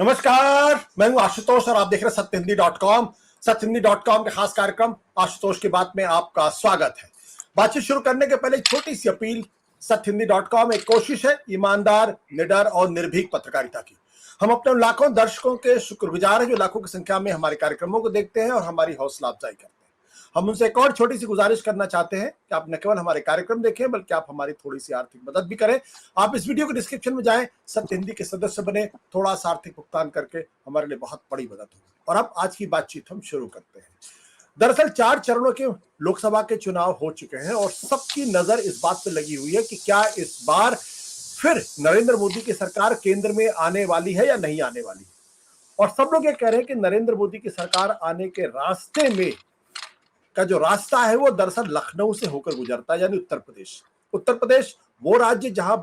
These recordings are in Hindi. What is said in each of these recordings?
नमस्कार, मैं हूं आशुतोष और आप देख रहे हैं सत्यहिंदी.com। सत्यहिंदी.com के खास कार्यक्रम आशुतोष की बात में आपका स्वागत है। बातचीत शुरू करने के पहले एक छोटी सी अपील। सत्यहिंदी.com एक कोशिश है ईमानदार, निडर और निर्भीक पत्रकारिता की। हम अपने उन लाखों दर्शकों के शुक्रगुजार हैं जो लाखों की संख्या में हमारे कार्यक्रमों को देखते हैं और हमारी हौसला अफजाई करते हैं। हम उनसे एक और छोटी सी गुजारिश करना चाहते हैं कि आप न केवल हमारे कार्यक्रम देखें बल्कि आप हमारी थोड़ी सी आर्थिक मदद भी करें। आप इस वीडियो के डिस्क्रिप्शन में जाएं, सत्य हिंदी के सदस्य बने, थोड़ा सा आर्थिक भुगतान करके हमारे लिए बहुत बड़ी मदद होगी। और अब आज की बातचीत हम शुरू करते हैं। दरअसल 4 चरणों के लोकसभा के चुनाव हो चुके हैं और सबकी नजर इस बात पर लगी हुई है कि क्या इस बार फिर नरेंद्र मोदी की सरकार केंद्र में आने वाली है या नहीं आने वाली। और सब लोग ये कह रहे हैं कि नरेंद्र मोदी की सरकार आने के रास्ते में का जो रास्ता है वो दरअसल लखनऊ से होकर गुजरता है, यानी उत्तर प्रदेश। उत्तर प्रदेश वो राज्य जहां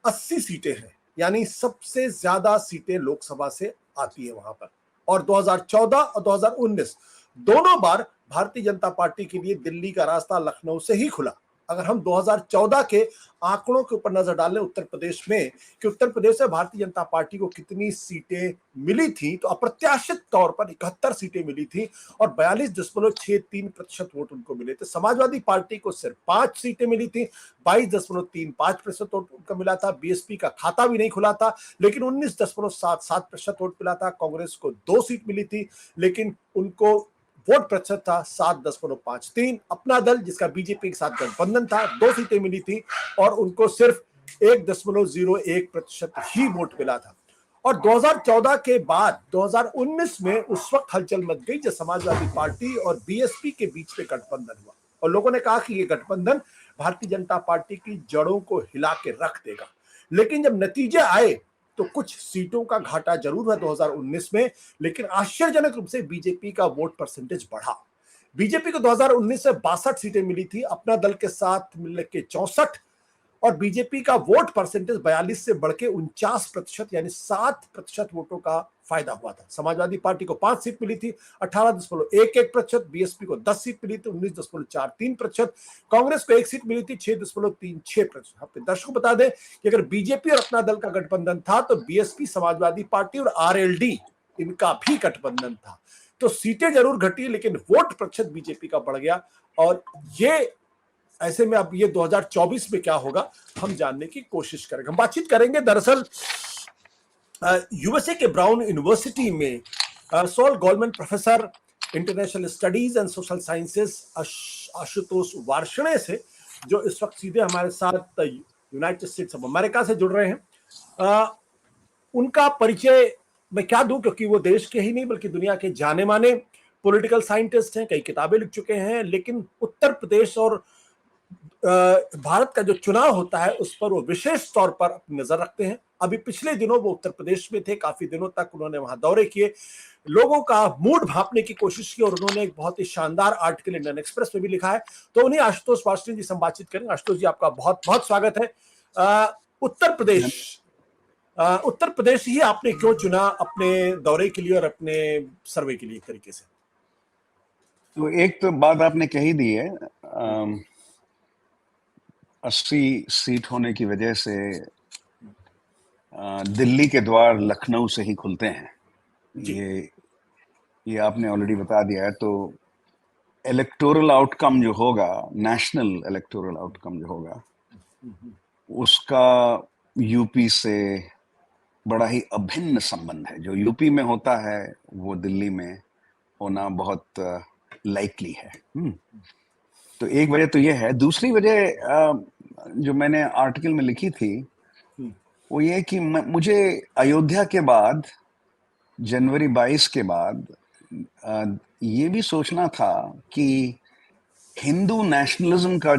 80 सीटें हैं, यानी सबसे ज्यादा सीटें लोकसभा से आती है वहां पर। और 2014 और 2019 दोनों बार भारतीय जनता पार्टी के लिए दिल्ली का रास्ता लखनऊ से ही खुला। अगर हम 2014 के आंकड़ों के ऊपर नजर डालें उत्तर प्रदेश में कि उत्तर प्रदेश से भारतीय जनता पार्टी को कितनी सीटें मिली थी, तो अप्रत्याशित तौर पर 71 सीटें मिली थी और 42.63% वोट उनको मिले थे। समाजवादी पार्टी को सिर्फ 5 सीटें मिली थी, 22.35% वोट उनका मिला था। बीएसपी का खाता भी नहीं खुला था, लेकिन 19.77% वोट मिला था। कांग्रेस को 2 सीट मिली थी, लेकिन उनको वोट प्रतिशत था 7.53। अपना दल जिसका बीजेपी के साथ गठबंधन था, 2 सीटें मिली थी और उनको सिर्फ 1.01% ही वोट मिला था। और 2014 के बाद 2019 में उस वक्त हलचल मच गई जब समाजवादी पार्टी और बीएसपी के बीच में गठबंधन हुआ और लोगों ने कहा कि ये गठबंधन भारतीय जनता पार्टी की जड़ों को हिला के रख देगा। लेकिन जब नतीजे आए तो कुछ सीटों का घाटा जरूर हुआ 2019 में, लेकिन आश्चर्यजनक रूप से बीजेपी का वोट परसेंटेज बढ़ा। बीजेपी को 2019 से 62 सीटें मिली थी, अपना दल के साथ मिलने के 64, और बीजेपी का वोट परसेंटेज 42 से बढ़ के 49%, यानी 7% वोटों का फायदा हुआ था। समाजवादी पार्टी को 5 सीट मिली थी, 18.11%। बीएसपी को 10 सीट मिली थी, 19.43%। कांग्रेस को 1 सीट मिली थी, 6.36%। आपके दर्शकों बता दें कि अगर बीजेपी और अपना दल का गठबंधन था तो बीएसपी, समाजवादी पार्टी और आरएलडी इनका भी गठबंधन था। तो सीटें जरूर घटी, लेकिन वोट प्रतिशत बीजेपी का बढ़ गया। और ये ऐसे में अब ये 2024 में क्या होगा हम जानने की कोशिश करेंगे। हम बातचीत करेंगे दरअसल यूएसए के ब्राउन यूनिवर्सिटी में Saul Goldman professor international studies and social sciences Ashutosh Varshney से, जो इस वक्त सीधे हमारे साथ यूनाइटेड स्टेट्स ऑफ अमेरिका से जुड़ रहे हैं। उनका परिचय मैं क्या दूं, क्योंकि वो देश के ही नहीं बल्कि दुनिया के जाने माने पॉलिटिकल साइंटिस्ट हैं, कई किताबें लिख चुके हैं। लेकिन उत्तर प्रदेश और भारत का जो चुनाव होता है उस पर वो विशेष तौर पर अपनी नजर रखते हैं। अभी पिछले दिनों वो उत्तर प्रदेश में थे, काफी दिनों तक उन्होंने वहां दौरे किए, लोगों का मूड भांपने की कोशिश की और उन्होंने एक बहुत ही शानदार आर्टिकल इंडियन एक्सप्रेस में भी लिखा है। तो उन्हीं आशुतोष वार्ष्णेय जी से हम बातचीत करेंगे। आशुतोष जी, आपका बहुत बहुत स्वागत है। उत्तर प्रदेश ही आपने क्यों चुना अपने दौरे के लिए और अपने सर्वे के लिए एक तरीके से? तो एक तो बात आपने कही दी है, 80 सीट होने की वजह से दिल्ली के द्वार लखनऊ से ही खुलते हैं। ये आपने ऑलरेडी बता दिया है। तो इलेक्टोरल आउटकम जो होगा, नेशनल इलेक्टोरल आउटकम जो होगा, उसका यूपी से बड़ा ही अभिन्न संबंध है। जो यूपी में होता है वो दिल्ली में होना बहुत लाइकली है। तो एक वजह तो ये है। दूसरी वजह जो मैंने आर्टिकल में लिखी थी वो ये कि मुझे अयोध्या के बाद, जनवरी 22 के बाद ये भी सोचना था कि हिंदू नेशनलिज्म का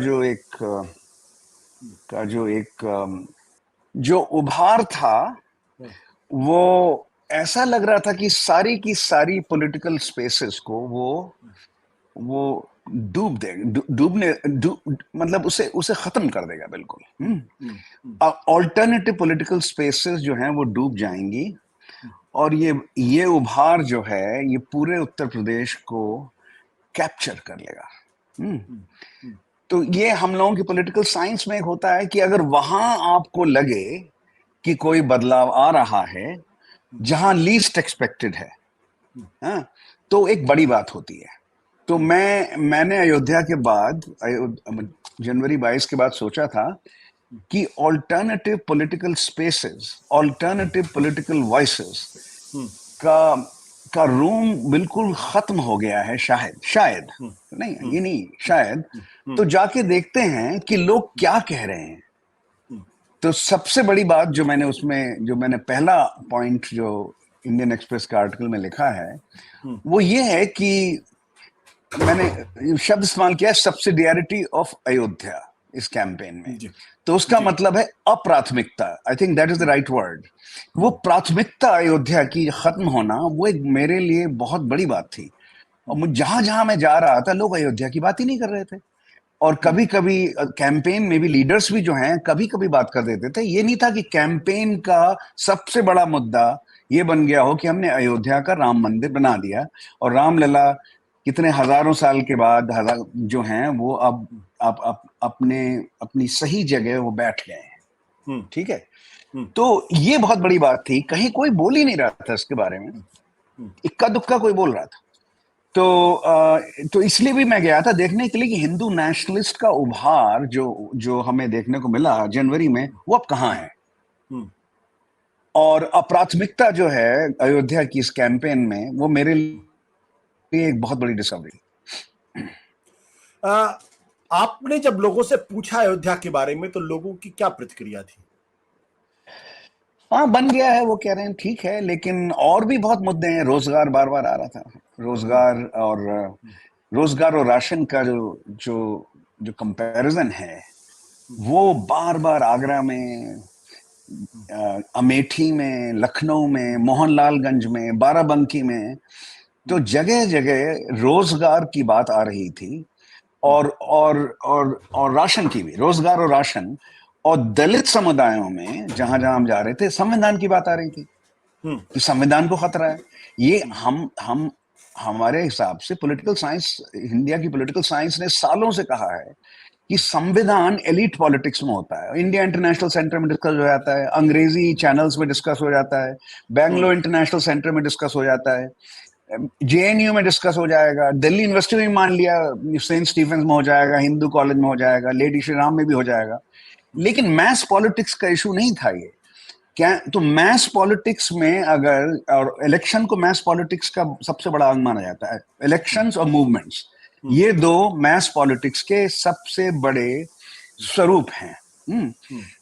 जो उभार था, वो ऐसा लग रहा था कि सारी की सारी पॉलिटिकल स्पेसेस को वो मतलब उसे खत्म कर देगा बिल्कुल। ऑल्टरनेटिव पॉलिटिकल स्पेसेस जो हैं वो डूब जाएंगी और ये उभार जो है ये पूरे उत्तर प्रदेश को कैप्चर कर लेगा। तो ये हम लोगों की पॉलिटिकल साइंस में होता है कि अगर वहां आपको लगे कि कोई बदलाव आ रहा है जहां लीस्ट एक्सपेक्टेड है, हाँ, तो एक बड़ी बात होती है। तो मैंने अयोध्या के बाद जनवरी 22 के बाद सोचा था कि alternative political spaces, alternative political voices का रूम बिल्कुल खत्म हो गया है, शायद नहीं, ये नहीं, शायद। तो जाके देखते हैं कि लोग क्या कह रहे हैं। तो सबसे बड़ी बात जो मैंने पहला पॉइंट जो इंडियन एक्सप्रेस के आर्टिकल में लिखा है, वो ये है कि मैंने शब्द इस्तेमाल किया है, सब्सिडियरिटी ऑफ अयोध्या इस कैंपेन में। तो उसका मतलब है अप्राथमिकता। I think that is the right word. वो प्राथमिकता अयोध्या की खत्म होना, वो एक मेरे लिए बहुत बड़ी बात थी। और जहां जहां मैं जा रहा था, लोग अयोध्या की बात ही नहीं कर रहे थे। और कभी कभी कैंपेन में भी लीडर्स भी जो हैं, कभी कभी बात कर देते थे। ये नहीं था कि कैंपेन का सबसे बड़ा मुद्दा ये बन गया हो कि हमने अयोध्या का राम मंदिर बना दिया और रामलला कितने हजारों साल के बाद जो हैं वो अब अपनी सही जगह वो बैठ गए हैं। ठीक है, तो ये बहुत बड़ी बात थी। कहीं कोई बोल ही नहीं रहा था इसके बारे में, इक्का दुक्का कोई बोल रहा था। तो इसलिए भी मैं गया था देखने के लिए कि हिंदू नेशनलिस्ट का उभार जो हमें देखने को मिला जनवरी में, वो अब कहाँ है। और अप्राथमिकता जो है अयोध्या की इस कैंपेन में, वो मेरे लिए एक बहुत बड़ी डिस्कवरी। आपने जब लोगों से पूछा अयोध्या के बारे में, तो लोगों की क्या प्रतिक्रिया थी? हाँ, बन गया है, वो कह रहे हैं ठीक है, लेकिन और भी बहुत मुद्दे हैं। रोजगार बार बार आ रहा था, रोजगार और राशन का जो कंपैरिजन है, वो बार बार आगरा में, अमेठी में, लखनऊ में, मोहनलालगंज में, बाराबंकी में, तो जगह जगह रोजगार की बात आ रही थी। और राशन की भी, रोजगार और राशन। और दलित समुदायों में जहां जहां हम जा रहे थे, संविधान की बात आ रही थी कि संविधान को खतरा है। ये हम हमारे हिसाब से पॉलिटिकल साइंस, इंडिया की पॉलिटिकल साइंस ने सालों से कहा है कि संविधान एलिट पॉलिटिक्स में होता है। इंडिया इंटरनेशनल सेंटर में डिस्कस हो जाता है, अंग्रेजी चैनल्स में डिस्कस हो जाता है, बैंगलोर इंटरनेशनल सेंटर में डिस्कस हो जाता है, जेएनयू में डिस्कस हो जाएगा, दिल्ली यूनिवर्सिटी में मान लिया सेंट स्टीफेंस में हो जाएगा, हिंदू कॉलेज में हो जाएगा, लेडी श्री राम में भी हो जाएगा। लेकिन मैस पॉलिटिक्स का इशू नहीं था ये। क्या तो मैस पॉलिटिक्स में अगर, और इलेक्शन को मैस पॉलिटिक्स का सबसे बड़ा अंग माना जाता है, इलेक्शंस और मूवमेंट्स, ये दो मैस पॉलिटिक्स के सबसे बड़े स्वरूप हैं।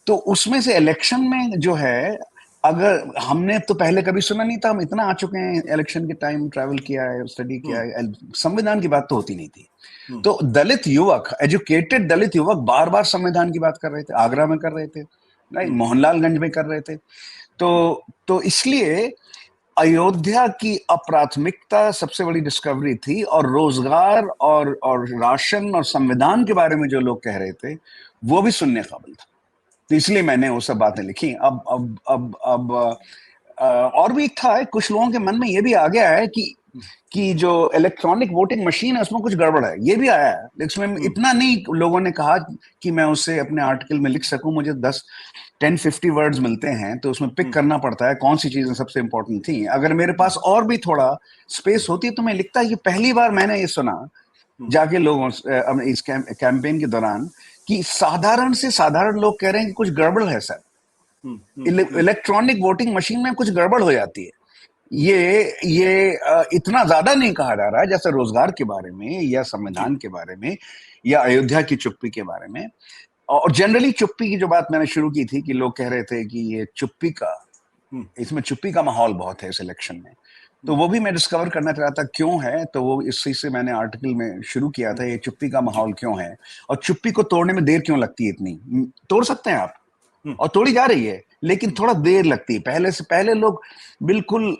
तो उसमें से इलेक्शन में जो है, अगर हमने तो पहले कभी सुना नहीं था, हम इतना आ चुके हैं, इलेक्शन के टाइम ट्रैवल किया है, स्टडी किया है, संविधान की बात तो होती नहीं थी। तो दलित युवक, एजुकेटेड दलित युवक बार बार संविधान की बात कर रहे थे, आगरा में कर रहे थे, राइट, मोहनलालगंज में कर रहे थे। तो इसलिए अयोध्या की अप्राथमिकता सबसे बड़ी डिस्कवरी थी। और रोजगार और राशन और संविधान के बारे में जो लोग कह रहे थे, वो भी सुनने काबिल था। तो इसलिए मैंने वो सब बातें लिखी। अब और भी था, कुछ लोगों के मन में ये भी आ गया है कि जो इलेक्ट्रॉनिक वोटिंग मशीन है उसमें कुछ गड़बड़ है, ये भी आया है। इसमें इतना नहीं लोगों ने कहा कि मैं उसे अपने आर्टिकल में लिख सकूं। मुझे 10-50 वर्ड्स मिलते हैं, तो उसमें पिक करना पड़ता है कौन सी चीजें सबसे इंपॉर्टेंट थी। अगर मेरे पास और भी थोड़ा स्पेस होती तो मैं लिखता। कि पहली बार मैंने ये सुना जाके लोगों से इस कैंपेन के दौरान कि साधारण से साधारण लोग कह रहे हैं कि कुछ गड़बड़ है सर, इलेक्ट्रॉनिक वोटिंग मशीन में कुछ गड़बड़ हो जाती है। ये इतना ज्यादा नहीं कहा जा रहा है जैसे रोजगार के बारे में या संविधान के बारे में या अयोध्या की चुप्पी के बारे में। और जनरली चुप्पी की जो बात मैंने शुरू की थी कि लोग कह रहे थे कि ये चुप्पी का, इसमें चुप्पी का माहौल बहुत है इस इलेक्शन में। तो वो भी मैं डिस्कवर करना चाह रहा था क्यों है। तो वो इसी से मैंने आर्टिकल में शुरू किया था, ये चुप्पी का माहौल क्यों है और चुप्पी को तोड़ने में देर क्यों लगती है इतनी। तोड़ सकते हैं आप, और तोड़ी जा रही है, लेकिन थोड़ा देर लगती है। पहले लोग बिल्कुल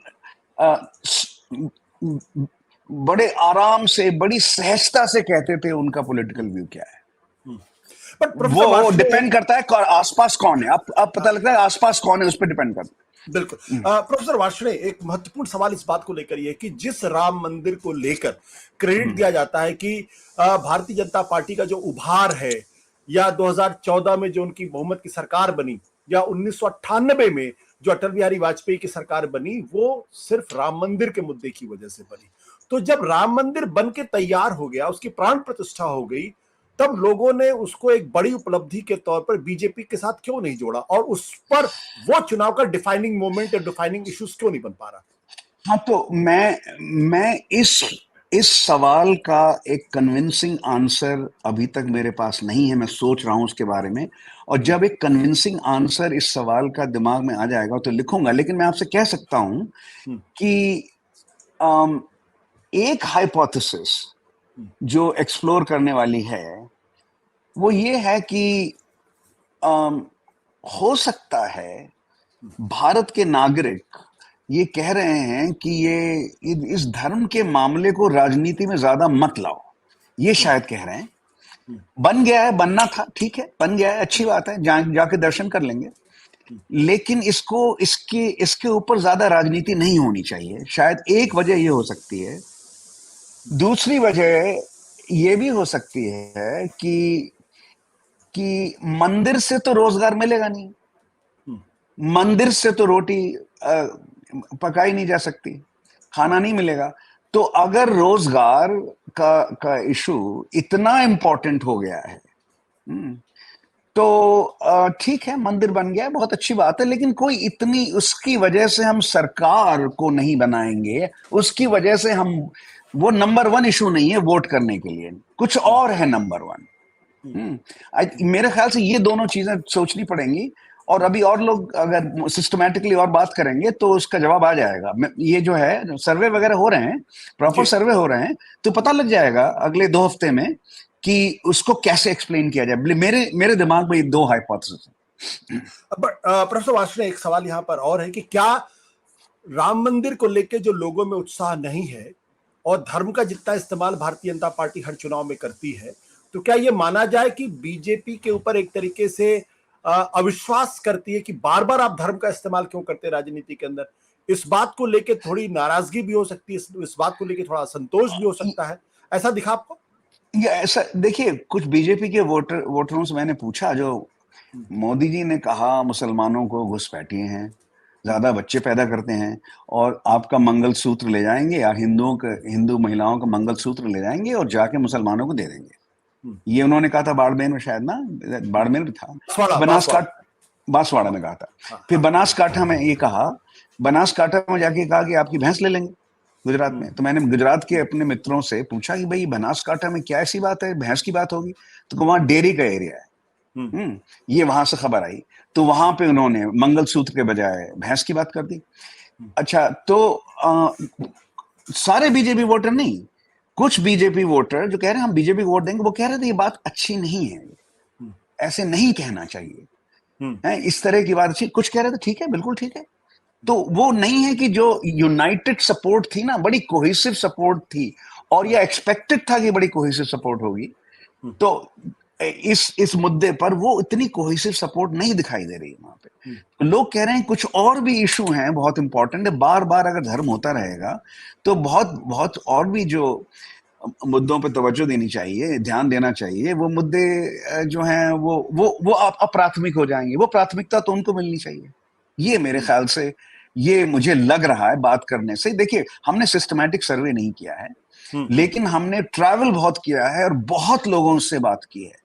बड़े आराम से, बड़ी सहजता से कहते थे उनका पॉलिटिकल व्यू क्या है। वो डिपेंड करता है आसपास कौन है। अब पता लगता है आसपास कौन है, उस पर डिपेंड करता है। बिल्कुल। प्रोफेसर वार्ष्णेय, एक महत्वपूर्ण सवाल इस बात को लेकर ये है कि जिस राम मंदिर को लेकर क्रेडिट दिया जाता है कि भारतीय जनता पार्टी का जो उभार है, या 2014 में जो उनकी बहुमत की सरकार बनी, या 1998 में जो अटल बिहारी वाजपेयी की सरकार बनी वो सिर्फ राम मंदिर के मुद्दे की वजह से बनी। तो जब राम मंदिर बन के तैयार हो गया, उसकी प्राण प्रतिष्ठा हो गई, तब लोगों ने उसको एक बड़ी उपलब्धि के तौर पर बीजेपी के साथ क्यों नहीं जोड़ा, और उस पर वो चुनाव का डिफाइनिंग मोमेंट या डिफाइनिंग इश्यूज क्यों नहीं बन पा रहा? हाँ, तो मैं इस सवाल का एक कन्विंसिंग आंसर अभी तक मेरे पास नहीं है। मैं सोच रहा हूं उसके बारे में, और जब एक कन्विंसिंग आंसर इस सवाल का दिमाग में आ जाएगा तो लिखूंगा। लेकिन मैं आपसे कह सकता हूं हम्म, कि अम, एक हाइपोथेसिस जो एक्सप्लोर करने वाली है वो ये है कि अम, हो सकता है भारत के नागरिक ये कह रहे हैं कि ये इस धर्म के मामले को राजनीति में ज्यादा मत लाओ, ये शायद कह रहे हैं। बन गया है, बनना था, ठीक है, बन गया है, अच्छी बात है, जाके दर्शन कर लेंगे। लेकिन इसके इसके ऊपर ज्यादा राजनीति नहीं होनी चाहिए, शायद एक वजह ये हो सकती है। दूसरी वजह ये भी हो सकती है कि मंदिर से तो रोजगार मिलेगा नहीं, मंदिर से तो रोटी पकाई नहीं जा सकती, खाना नहीं मिलेगा। तो अगर रोजगार का इशू इतना इंपॉर्टेंट हो गया है, तो ठीक है, मंदिर बन गया, बहुत अच्छी बात है। लेकिन कोई इतनी उसकी वजह से हम सरकार को नहीं बनाएंगे, उसकी वजह से हम वो नंबर वन इशू नहीं है वोट करने के लिए, कुछ और है नंबर वन। मेरे ख्याल से ये दोनों चीजें सोचनी पड़ेंगी। और अभी और लोग अगर सिस्टमैटिकली और बात करेंगे तो उसका जवाब आ जाएगा। ये जो है सर्वे वगैरह हो रहे हैं, प्रॉपर सर्वे हो रहे हैं, तो पता लग जाएगा अगले 2 हफ्ते में कि उसको कैसे एक्सप्लेन किया जाए। मेरे मेरे दिमाग में ये 2 हाइपोथेसिस हैं। प्रोफेसर वार्ष्णेय, एक सवाल यहाँ पर और है कि क्या राम मंदिर को लेकर जो लोगों में उत्साह नहीं है, और धर्म का जितना इस्तेमाल भारतीय जनता पार्टी हर चुनाव में करती है, तो क्या ये माना जाए कि बीजेपी के ऊपर एक तरीके से अविश्वास करती है कि बार बार आप धर्म का इस्तेमाल क्यों करते हैं राजनीति के अंदर? इस बात को लेकर थोड़ी नाराजगी भी हो सकती है, इस बात को लेकर थोड़ा असंतोष भी हो सकता है, ऐसा दिखा आपको? ये ऐसा देखिए, कुछ बीजेपी के वोटरों से मैंने पूछा, जो मोदी जी ने कहा मुसलमानों को घुसपैठिए हैं, ज्यादा बच्चे पैदा करते हैं, और आपका मंगलसूत्र ले जाएंगे, या हिंदू महिलाओं का मंगलसूत्र ले जाएंगे और जाके मुसलमानों को दे देंगे। ये उन्होंने कहा था बाड़मेर में, शायद ना, बाड़मेर में था, बांसवाड़ा में कहा था। फिर बनासकाठा में ये कहा, बनासकाठा में जाके कहा कि आपकी भैंस ले लेंगे गुजरात में। तो मैंने गुजरात के अपने मित्रों से पूछा कि भाई बनासकाठा में क्या ऐसी बात है, भैंस की बात होगी? तो वहां डेयरी का एरिया है। ये वहां से खबर आई, तो वहां पे उन्होंने मंगलसूत्र के बजाय भैंस की बात कर दी। अच्छा, तो सारे बीजेपी वोटर नहीं, कुछ बीजेपी वोटर जो कह रहे हैं हम बीजेपी को वोट देंगे, वो कह रहे थे ये बात अच्छी नहीं है, ऐसे नहीं कहना चाहिए है, इस तरह की बात अच्छी। कुछ कह रहे थे ठीक है, बिल्कुल ठीक है। तो वो नहीं है कि जो यूनाइटेड सपोर्ट थी ना, बड़ी कोहेसिव सपोर्ट थी, और यह एक्सपेक्टेड था कि बड़ी कोहेसिव सपोर्ट होगी। तो इस मुद्दे पर वो इतनी कोहेसिव सपोर्ट नहीं दिखाई दे रही है वहां पे। लोग कह रहे हैं कुछ और भी इशू हैं बहुत इंपॉर्टेंट है। बार बार अगर धर्म होता रहेगा तो बहुत बहुत और भी जो मुद्दों पर तवज्जो देनी चाहिए, ध्यान देना चाहिए, वो मुद्दे जो हैं वो अप्राथमिक हो जाएंगे। वो प्राथमिकता तो उनको मिलनी चाहिए, ये मेरे ख्याल से, ये मुझे लग रहा है बात करने से। देखिए, हमने सिस्टमैटिक सर्वे नहीं किया है, लेकिन हमने ट्रैवल बहुत किया है और बहुत लोगों से बात की है,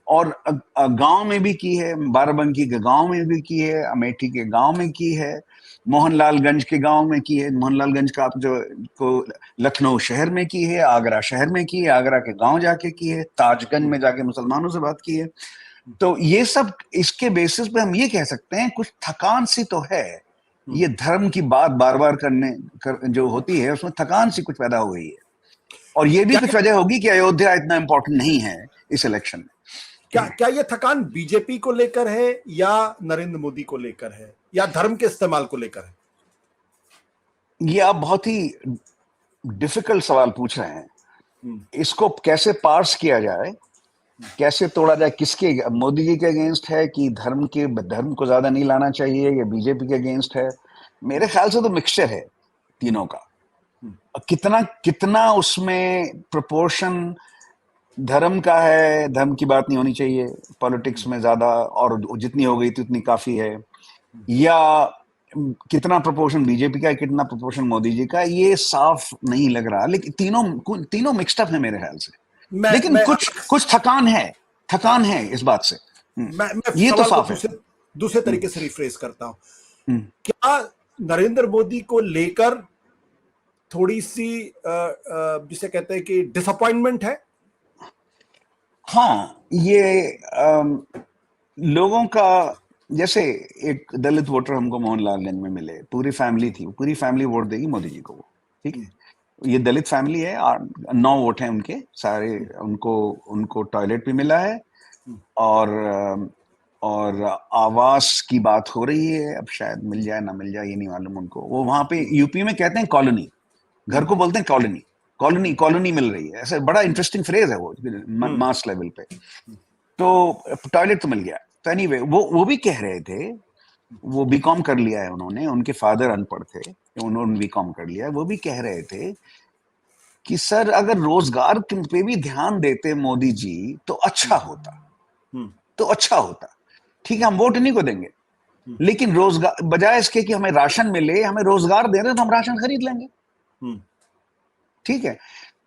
और गांव में भी की है, बाराबंकी के गांव में भी की है, अमेठी के गांव में की है, मोहनलालगंज के गांव में की है, मोहनलालगंज का आप जो को लखनऊ शहर में की है, आगरा शहर में की है, आगरा के गांव जाके की है, ताजगंज में जाके मुसलमानों से बात की है। तो ये सब, इसके बेसिस पे हम ये कह सकते हैं कुछ थकान सी तो है। ये धर्म की बात बार बार जो होती है उसमें थकान सी कुछ पैदा हो गई है, और ये भी कुछ वजह होगी कि अयोध्या इतना इंपॉर्टेंट नहीं है इस इलेक्शन में। क्या ये थकान बीजेपी को लेकर है, या नरेंद्र मोदी को लेकर है, या धर्म के इस्तेमाल को लेकर है? ये आप बहुत ही डिफिकल्ट सवाल पूछ रहे हैं। इसको कैसे पार्स किया जाए, कैसे तोड़ा जाए, किसके, मोदी जी के अगेंस्ट है कि धर्म को ज्यादा नहीं लाना चाहिए, या बीजेपी के अगेंस्ट है? मेरे ख्याल से तो मिक्सचर है तीनों का। कितना कितना उसमें प्रोपोर्शन धर्म का है, धर्म की बात नहीं होनी चाहिए पॉलिटिक्स में ज्यादा, और जितनी हो गई थी उतनी काफी है। या कितना प्रोपोर्शन बीजेपी का है, कितना प्रोपोर्शन मोदी जी का, ये साफ नहीं लग रहा। लेकिन तीनों तीनों मिक्स्ड अप है मेरे ख्याल से। लेकिन मैं कुछ कुछ थकान है इस बात से। मैं ये तो सवाल को साफ है। दूसरे तरीके से रिफ्रेस करता हूं। हम्म, क्या नरेंद्र मोदी को लेकर थोड़ी सी जिसे कहते हैं कि डिसअपॉइंटमेंट है? हाँ, ये लोगों का, जैसे एक दलित वोटर हमको मोहनलालगंज में मिले, पूरी फैमिली थी, पूरी फैमिली वोट देगी मोदी जी को वो, ठीक है। ये दलित फैमिली है और 9 वोट हैं उनके सारे, उनको उनको टॉयलेट भी मिला है और और आवास की बात हो रही है। अब शायद मिल जाए ना मिल जाए ये नहीं मालूम उनको। वो वहां पे यूपी में कहते हैं कॉलोनी, घर को बोलते हैं कॉलोनी, कॉलोनी कॉलोनी मिल रही है, ऐसे बड़ा इंटरेस्टिंग फ्रेज है वो मास लेवल पे। तो टॉयलेट तो मिल गया। तो एनीवे वो भी कह रहे थे, वो बीकॉम कर लिया है उन्होंने, उनके फादर अनपढ़ थे, उन्होंने बीकॉम कर लिया है। वो भी कह रहे थे कि सर अगर रोजगार पे भी ध्यान देते मोदी जी तो अच्छा होता, तो अच्छा होता। ठीक है, हम वोट नहीं को देंगे, लेकिन रोजगार बजाय इसके कि हमें राशन मिले, हमें रोजगार दे रहे तो हम राशन खरीद लेंगे। ठीक है।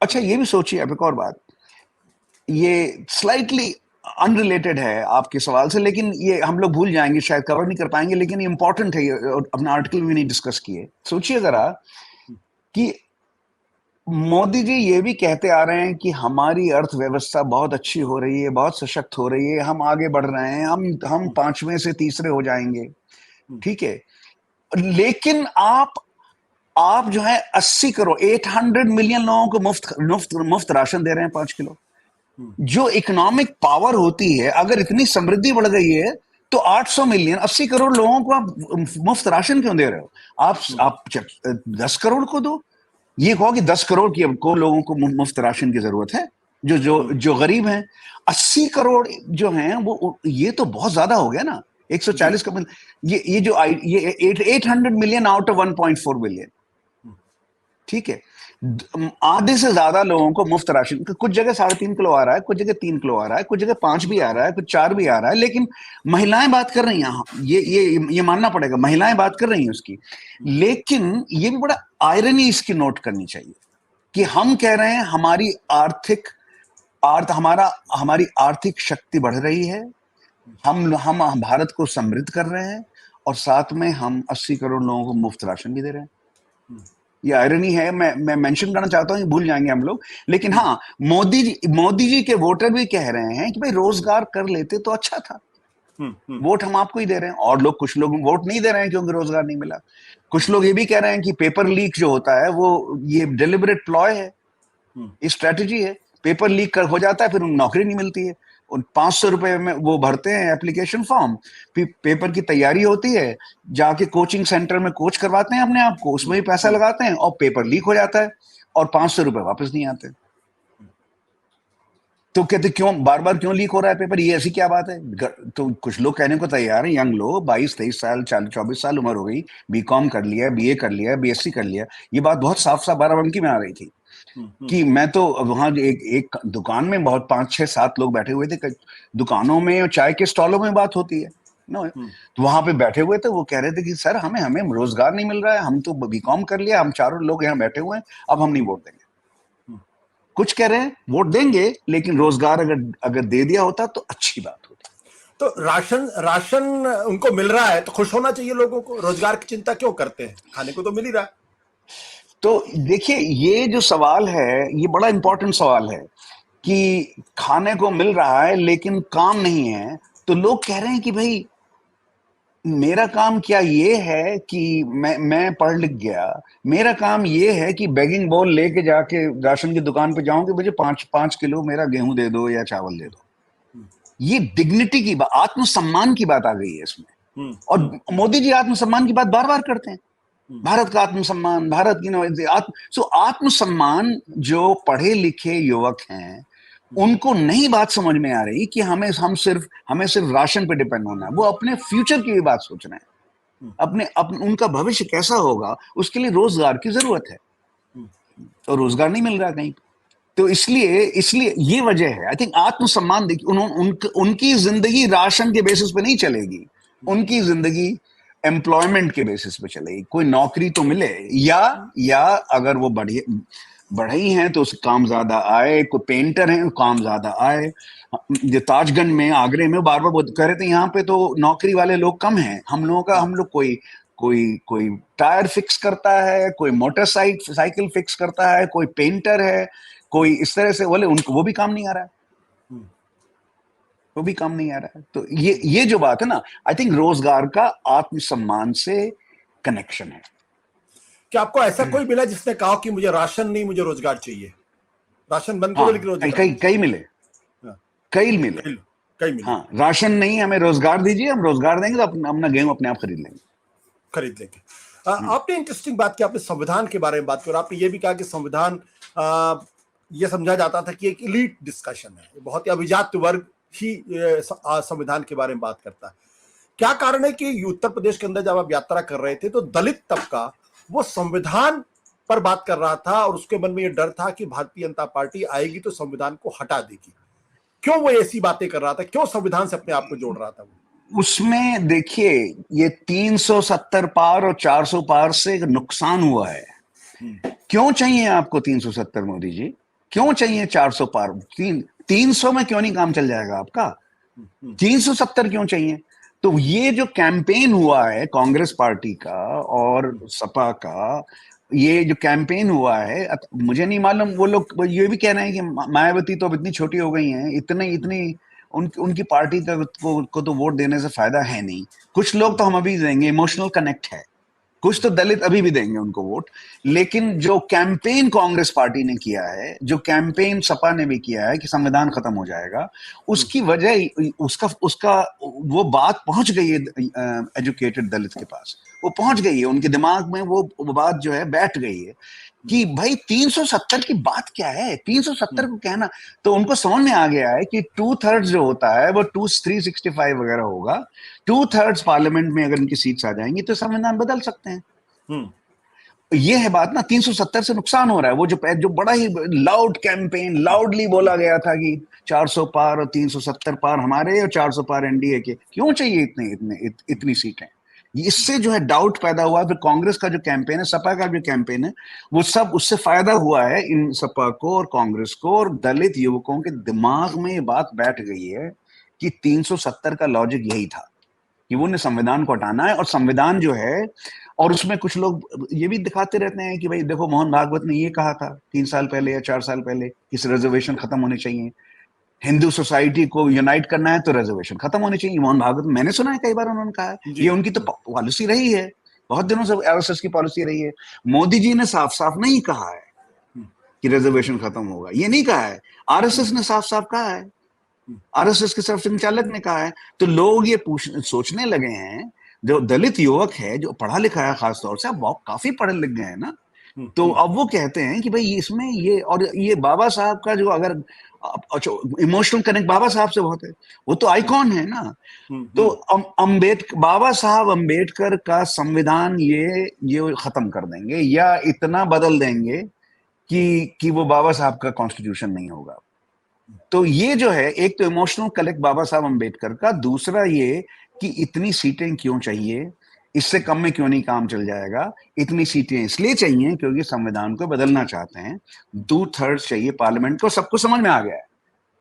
अच्छा ये भी सोचिए, अब एक और बात, ये स्लाइटली अनरिलेटेड है आपके सवाल से, लेकिन ये हम लोग भूल जाएंगे, शायद कवर नहीं कर पाएंगे, लेकिन ये इंपॉर्टेंट है, ये अपना आर्टिकल भी नहीं डिस्कस किए। सोचिए जरा कि मोदी जी ये भी कहते आ रहे हैं कि हमारी अर्थव्यवस्था बहुत अच्छी हो रही है, बहुत सशक्त हो रही है, हम आगे बढ़ रहे हैं, हम 5वें से तीसरे हो जाएंगे। ठीक है। लेकिन आप जो है 80 करोड़ 800 मिलियन लोगों को मुफ्त मुफ्त मुफ्त राशन दे रहे हैं 5 किलो। जो इकोनॉमिक पावर होती है, अगर इतनी समृद्धि बढ़ गई है तो 800 मिलियन 80 करोड़ लोगों को आप मुफ्त राशन क्यों दे रहे हो? आप 10 करोड़ को दो। ये कहो कि 10 करोड़ को लोगों को मुफ्त राशन की जरूरत है, जो जो जो गरीब हैं। 80 करोड़ जो हैं वो, ये तो बहुत ज्यादा हो गया ना। 140 का ये जो ये 800 मिलियन आउट ऑफ 1.4 बिलियन। ठीक है। आधे से ज्यादा लोगों को मुफ्त राशन, कुछ जगह 3.5 किलो आ रहा है, कुछ जगह 3 किलो आ रहा है, कुछ जगह 5 भी आ रहा है, कुछ 4 भी आ रहा है। लेकिन महिलाएं बात कर रही हैं, यहाँ ये मानना पड़ेगा, महिलाएं बात कर रही हैं उसकी। लेकिन ये भी बड़ा आयरनी इसकी नोट करनी चाहिए कि हम कह रहे हैं हमारी हमारी आर्थिक शक्ति बढ़ रही है, हम भारत को समृद्ध कर रहे हैं, और साथ में हम 80 करोड़ लोगों को मुफ्त राशन भी दे रहे हैं। ये आयरनी है, मैं मेंशन करना चाहता हूं, भूल जाएंगे हम लोग। लेकिन हाँ, मोदी जी के वोटर भी कह रहे हैं कि भाई रोजगार कर लेते तो अच्छा था। वोट हम आपको ही दे रहे हैं, और कुछ लोग वोट नहीं दे रहे हैं क्योंकि रोजगार नहीं मिला। कुछ लोग ये भी कह रहे हैं कि पेपर लीक जो होता है वो ये डिलिबरेट प्लॉय है, ये स्ट्रेटेजी है। पेपर लीक हो जाता है, फिर नौकरी नहीं मिलती है। 500 रुपए में वो भरते हैं एप्लीकेशन फॉर्म, फिर पेपर की तैयारी होती है, जाके कोचिंग सेंटर में कोच करवाते हैं अपने आप को, उसमें भी पैसा लगाते हैं, और पेपर लीक हो जाता है और 500 रुपए वापस नहीं आते। तो कहते क्यों बार बार क्यों लीक हो रहा है पेपर, ये ऐसी क्या बात है? तो कुछ लोग कहने को तैयार हैं, यंग लोग, 22-23 साल 24 साल उम्र हो गई, बीकॉम कर लिया, बीए कर लिया, बीएससी कर लिया। ये बात बहुत साफ साफ बाराबंकी में आ रही थी कि मैं तो वहां एक दुकान में बहुत 5-6-7 लोग बैठे हुए थे, दुकानों में और चाय के स्टॉलों में बात होती है नो। तो वहां पे बैठे हुए थे, वो कह रहे थे कि सर हमें हमें रोजगार नहीं मिल रहा है, हम तो बीकॉम कर लिया, हम चारों लोग यहाँ बैठे हुए हैं, अब हम नहीं वोट देंगे। कुछ कह रहे हैं वोट देंगे, लेकिन रोजगार अगर अगर दे दिया होता तो अच्छी बात होती। तो राशन राशन उनको मिल रहा है तो खुश होना चाहिए लोगों को, रोजगार की चिंता क्यों करते हैं? खाने को तो मिल ही रहा है। तो देखिए, ये जो सवाल है ये बड़ा इंपॉर्टेंट सवाल है कि खाने को मिल रहा है लेकिन काम नहीं है। तो लोग कह रहे हैं कि भाई मेरा काम क्या ये है कि मैं पढ़ लिख गया, मेरा काम ये है कि बेगिंग बोल लेके जाके राशन की दुकान पे जाऊं कि मुझे 5 किलो मेरा गेहूं दे दो या चावल दे दो। ये डिग्निटी की बात, आत्मसम्मान की बात आ गई है इसमें। और मोदी जी आत्मसम्मान की बात बार बार करते हैं, भारत का आत्मसम्मान, भारत की आत्मसम्मान। जो पढ़े लिखे युवक हैं उनको नहीं बात समझ में आ रही कि हमें सिर्फ राशन पे डिपेंड होना है। वो अपने फ्यूचर की भी बात सोच रहे हैं, उनका भविष्य कैसा होगा, उसके लिए रोजगार की जरूरत है, और रोजगार नहीं मिल रहा कहीं। तो इसलिए ये वजह है। आई थिंक आत्मसम्मान देखिए, उनकी जिंदगी राशन के बेसिस पे नहीं चलेगी, उनकी जिंदगी एम्प्लॉयमेंट के बेसिस पे चलेगी, कोई नौकरी तो मिले, या अगर वो बढ़े ही हैं तो उससे काम ज्यादा आए, कोई पेंटर है काम ज्यादा आए। जो ताजगंज में, आगरे में बार बार कह रहे थे यहाँ पे तो नौकरी वाले लोग कम हैं, हम लोग कोई कोई कोई टायर फिक्स करता है, कोई मोटरसाइकिल साइकिल फिक्स करता है, कोई पेंटर है, कोई इस तरह से, बोले उनको वो भी काम नहीं आ रहा है, वो भी काम नहीं आ रहा है। तो ये जो बात है ना, आई थिंक रोजगार का आत्मसम्मान से कनेक्शन है। क्या आपको ऐसा कोई मिला जिसने कहा कि मुझे राशन नहीं, मुझे रोजगार चाहिए? राशन बंद करो हाँ, लेकिन रोजगार कई मिले, हाँ, कई मिले। कई मिले। हाँ, राशन नहीं, हमें रोजगार दीजिए, हम रोजगार देंगे तो अपना गेहूं अपने आप खरीद लेंगे। खरीद लेंगे। आपने इंटरेस्टिंग बात की, आपने संविधान के बारे में बात की और आपने ये भी कहा कि संविधान ये समझा जाता था कि एक इलीट डिस्कशन है, बहुत ही अभिजात वर्ग ही संविधान के बारे में बात करता है। क्या कारण है कि उत्तर प्रदेश के अंदर जब आप यात्रा कर रहे थे तो दलित तबका वो संविधान पर बात कर रहा था और उसके मन में ये डर था कि भारतीय जनता पार्टी आएगी तो संविधान को हटा देगी? क्यों वो ऐसी बातें कर रहा था, क्यों संविधान से अपने आप को जोड़ रहा था वो? उसमें देखिए, ये 370 पार और 400 पार से नुकसान हुआ है। क्यों चाहिए आपको 370 मोदी जी? क्यों चाहिए 400 पार? 300 में क्यों नहीं काम चल जाएगा आपका? 370 क्यों चाहिए? तो ये जो कैंपेन हुआ है कांग्रेस पार्टी का और सपा का, ये जो कैंपेन हुआ है, मुझे नहीं मालूम, वो लोग ये भी कह रहे हैं कि मायावती तो अब इतनी छोटी हो गई हैं, इतनी उनकी पार्टी को तो वोट देने से फायदा है नहीं। कुछ लोग तो हम अभी देंगे, इमोशनल कनेक्ट है, कुछ तो दलित अभी भी देंगे उनको वोट। लेकिन जो कैंपेन कांग्रेस पार्टी ने किया है, जो कैंपेन सपा ने भी किया है कि संविधान खत्म हो जाएगा, उसकी वजह उसका वो बात पहुंच गई है एजुकेटेड दलित के पास, वो पहुंच गई है उनके दिमाग में, वो बात जो है बैठ गई है कि भाई 370 की बात क्या है, 370 को कहना। तो उनको समझ में आ गया है कि 2/3 जो होता है वो 365 वगैरह होगा, 2/3 पार्लियामेंट में अगर इनकी सीट्स आ जाएंगी तो संविधान बदल सकते हैं। ये है बात ना, 370 से नुकसान हो रहा है। वो जो बड़ा ही लाउड कैंपेन, लाउडली बोला गया था कि 400 पार और 370 पार हमारे और 400 पार एनडीए के, क्यों चाहिए इतनी सीटें? इससे जो है डाउट पैदा हुआ। फिर कांग्रेस का जो कैंपेन है, सपा का जो कैंपेन है, वो सब उससे फायदा हुआ है इन सपा को और कांग्रेस को, और दलित युवकों के दिमाग में ये बात बैठ गई है कि 370 का लॉजिक यही था कि वो ने संविधान को हटाना है। और संविधान जो है, और उसमें कुछ लोग ये भी दिखाते रहते हैं कि भाई देखो, मोहन भागवत ने ये कहा था 3 साल पहले या 4 साल पहले, इस रिजर्वेशन खत्म होने चाहिए, हिंदू सोसाइटी को यूनाइट करना है तो रिजर्वेशन खत्म होने चाहिए। मोहन भागवत, मैंने सुना है कई बार उन्होंने कहा है, ये उनकी तो पॉलिसी रही है, बहुत दिनों से आरएसएस की पॉलिसी रही है। मोदी जी ने साफ साफ नहीं कहा है कि रिजर्वेशन खत्म होगा, ये नहीं कहा है, आरएसएस ने साफ साफ कहा है, आरएसएस के संचालक ने कहा है। तो लोग ये सोचने लगे हैं, जो दलित युवक है, जो पढ़ा लिखा है, खासतौर से अब काफी पढ़े लिख गए हैं ना, तो अब वो कहते हैं कि भाई इसमें ये, और ये बाबा साहब का जो, अगर अच्छा इमोशनल कनेक्ट बाबा साहब से बहुत है, वो तो आइकॉन है ना। तो बाबा साहब अम्बेडकर का संविधान ये खत्म कर देंगे या इतना बदल देंगे कि वो बाबा साहब का कॉन्स्टिट्यूशन नहीं होगा। तो ये जो है, एक तो इमोशनल कलेक्ट बाबा साहब अम्बेडकर का, दूसरा ये कि इतनी सीटें क्यों चाहिए, इससे कम में क्यों नहीं काम चल जाएगा। इतनी सीटें इसलिए चाहिए क्योंकि संविधान को बदलना चाहते हैं, 2/3 चाहिए पार्लियामेंट को, सबको समझ में आ गया है,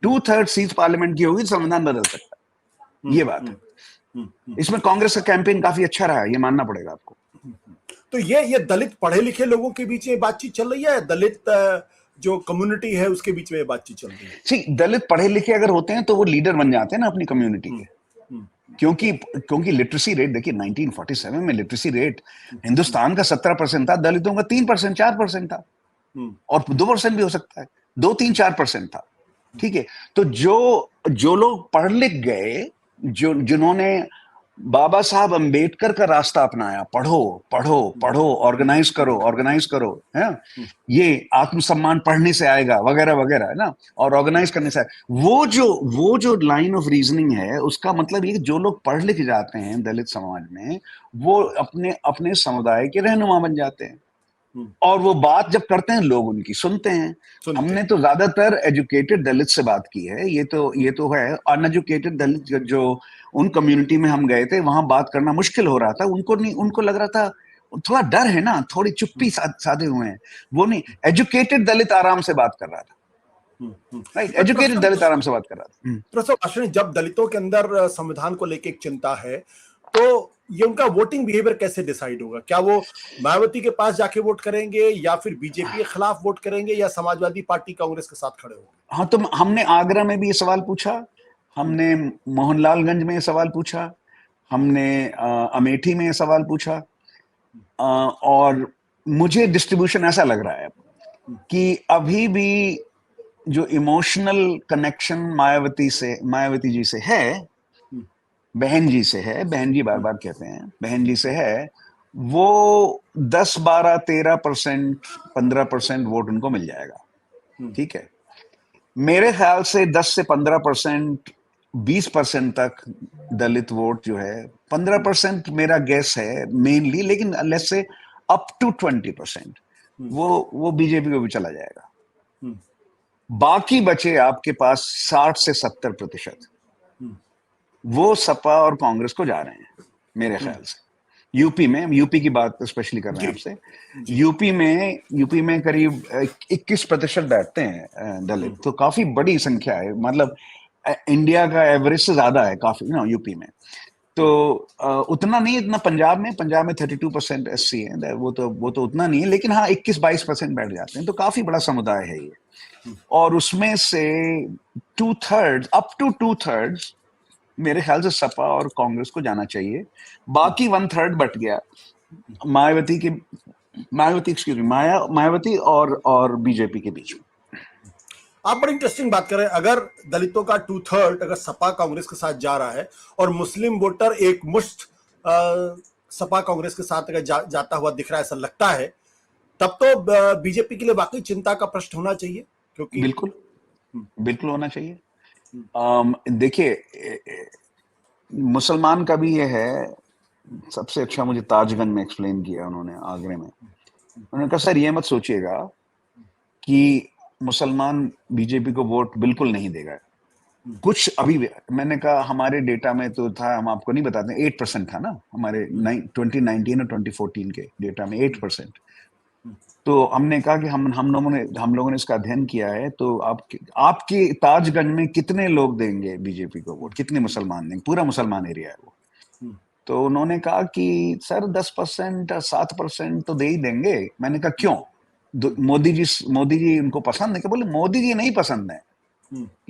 2/3 सीट पार्लियामेंट की होगी तो संविधान बदल सकता है, ये बात है। इसमें कांग्रेस का कैंपेन काफी अच्छा रहा है, ये मानना पड़ेगा आपको। तो ये दलित पढ़े लिखे लोगों के बीच में बातचीत चल रही है, दलित जो कम्युनिटी है उसके बीच में बातचीत चल रही है? दलित पढ़े लिखे अगर होते हैं तो वो लीडर बन जाते हैं ना अपनी कम्युनिटी के, क्योंकि लिटरेसी रेट देखिए, 1947 में लिटरेसी रेट हिंदुस्तान का 17% था, दलितों का 3% 4% था, और 2% भी हो सकता है, 2-3-4% था। ठीक है, तो जो लोग पढ़ लिख गए, जिन्होंने बाबा साहब अंबेडकर का रास्ता अपनाया, पढ़ो पढ़ो पढ़ो, ऑर्गेनाइज करो, है, ये आत्मसम्मान पढ़ने से आएगा वगैरह वगैरह, है ना, और ऑर्गेनाइज करने से, वो जो लाइन ऑफ रीजनिंग है, उसका मतलब ये कि जो लोग पढ़ लिख जाते हैं दलित समाज में, वो अपने समुदाय के रहनुमा बन जाते हैं। और वो बात जब करते हैं लोग उनकी सुनते हैं। हमने तो ज्यादातर एजुकेटेड दलित से बात की है, ये तो है। अनएजुकेटेड दलित जो उन कम्युनिटी में हम गए थे, वहां बात करना मुश्किल हो रहा था। उनको नहीं, उनको लग रहा था, थोड़ा डर है ना, थोड़ी चुप्पी साधे हुए हैं। वो नहीं, एजुकेटेड दलित आराम से बात कर रहा था। राइट, एजुकेटेड दलित आराम से बात कर रहा था। प्रोफेसर अश्विनी, जब दलितों के अंदर संविधान को लेकर एक चिंता है, तो ये उनका वोटिंग बिहेवियर कैसे डिसाइड होगा? क्या वो मायावती के पास जाके वोट करेंगे, या फिर बीजेपी के खिलाफ वोट करेंगे, या समाजवादी पार्टी कांग्रेस के साथ खड़े होंगे? हाँ, तो हमने आगरा में भी ये सवाल पूछा, हमने मोहनलालगंज में ये सवाल पूछा, हमने अमेठी में ये सवाल पूछा, और मुझे डिस्ट्रीब्यूशन ऐसा लग रहा है कि अभी भी जो इमोशनल कनेक्शन मायावती जी से है, बहन जी से है, बहन जी बार बार कहते हैं, बहन जी से है, वो 10, 12, 13%, 15% वोट उनको मिल जाएगा। ठीक है, मेरे ख्याल से 10 से 15%, 20% तक दलित वोट जो है, 15% मेरा गेस है मेनली, लेकिन लेट्स से अप टू 20% वो बीजेपी को भी चला जाएगा। बाकी बचे आपके पास 60 से 70%, वो सपा और कांग्रेस को जा रहे हैं मेरे ख्याल से। यूपी की बात स्पेशली कर रहे हैं आपसे। यूपी में करीब 21% बैठते हैं दलित, तो काफी बड़ी संख्या है, मतलब इंडिया का एवरेज से ज्यादा है काफी ना यूपी में। तो उतना नहीं, इतना पंजाब में 32% एससी है, वो तो उतना नहीं है, लेकिन हाँ 21-22% बैठ जाते हैं, तो काफी बड़ा समुदाय है ये। और उसमें से 2/3 अप टू 2/3 मेरे ख्याल से सपा और कांग्रेस को जाना चाहिए। बाकी 1/3 बट गया मायावती और बीजेपी के बीच में। आप बड़ी इंटरेस्टिंग बात कर रहे हैं। अगर दलितों का 2/3 अगर सपा कांग्रेस के साथ जा रहा है, और मुस्लिम वोटर एक मुश्त सपा कांग्रेस के साथ अगर जाता हुआ दिख रहा है, ऐसा लगता है, तब तो बीजेपी के लिए वाकई चिंता का प्रश्न होना चाहिए, क्योंकि बिल्कुल होना चाहिए। देखिए, मुसलमान का भी ये है, सबसे अच्छा मुझे ताजगंज में एक्सप्लेन किया उन्होंने, आगरे में। उन्होंने कहा सर ये मत सोचिएगा कि मुसलमान बीजेपी को वोट बिल्कुल नहीं देगा। कुछ अभी मैंने कहा हमारे डेटा में तो था, हम आपको नहीं बताते, 8% था ना हमारे 2019 और 2014 के डेटा में 8%। तो हमने कहा कि हम लोगों ने इसका अध्ययन किया है, तो आपके ताजगंज में कितने लोग देंगे बीजेपी को वोट, कितने मुसलमान देंगे, पूरा मुसलमान एरिया है वो। तो उन्होंने कहा कि सर 10%, 7% तो दे ही देंगे। मैंने कहा क्यों? मोदी जी उनको पसंद है क्या? बोले मोदी जी नहीं पसंद है,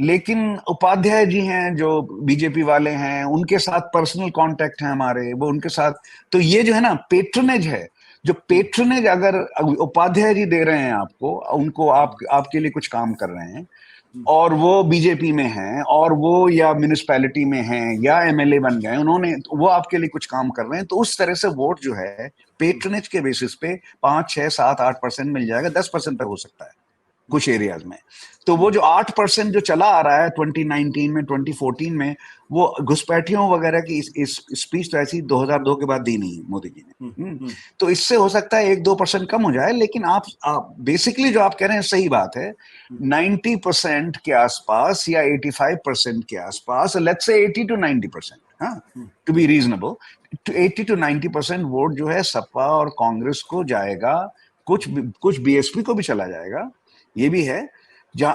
लेकिन उपाध्याय जी हैं जो बीजेपी वाले हैं, उनके साथ पर्सनल कांटेक्ट है हमारे, वो उनके साथ, तो ये जो है ना पेट्रनेज है, जो पेट्रनेज अगर उपाध्याय जी दे रहे हैं आपको, उनको आपके लिए कुछ काम कर रहे हैं, और वो बीजेपी में हैं, और वो या म्युनिसिपैलिटी में हैं, या एमएलए बन गए, उन्होंने, वो आपके लिए कुछ काम कर रहे हैं, तो उस तरह से वोट जो है पेट्रनेज के बेसिस पे 5, 6, 7, 8% मिल जाएगा। 10% तक हो सकता है कुछ एरियाज में। तो वो जो 8% जो चला आ रहा है 2019 में, 2014 में, वो घुसपैठियों वगैरह की इस स्पीच तो ऐसी 2002 के बाद दी नहीं मोदी जी ने। तो इससे हो सकता है 1-2% कम हो जाए, लेकिन आप बेसिकली जो आप कह रहे हैं सही बात है। 90% के आसपास या 85% के आसपास, लेट्स से 80 to 90%, हाँ, to be reasonable, 80 to 90% vote जो है सपा और कांग्रेस को जाएगा। कुछ बीएसपी को भी चला जाएगा, ये भी है। जहां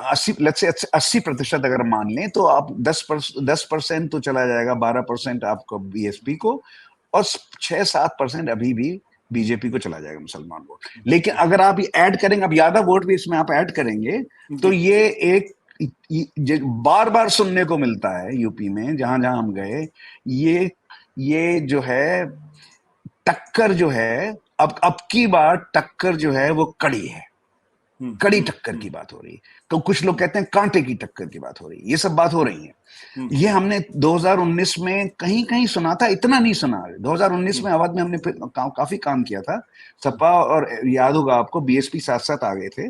80% अगर मान लें, तो आप 10% तो चला जाएगा, 12% आपको बीएसपी को, और 6-7% अभी भी बीजेपी को चला जाएगा मुसलमान वोट। लेकिन अगर आप ये ऐड करेंगे, अब यादव वोट भी इसमें आप ऐड करेंगे, तो ये एक बार बार सुनने को मिलता है यूपी में, जहां जहां हम गए, ये जो है टक्कर जो है, अब की बार टक्कर जो है वो कड़ी है, कड़ी टक्कर की बात हो रही है। तो कुछ लोग कहते हैं कांटे की टक्कर की बात हो रही है, ये सब बात हो रही है। ये हमने 2019 में कहीं कहीं सुना था, इतना नहीं सुना। 2019 में अवध में हमने काफी काम किया था, सपा, और याद होगा आपको बीएसपी साथ साथ आ गए थे,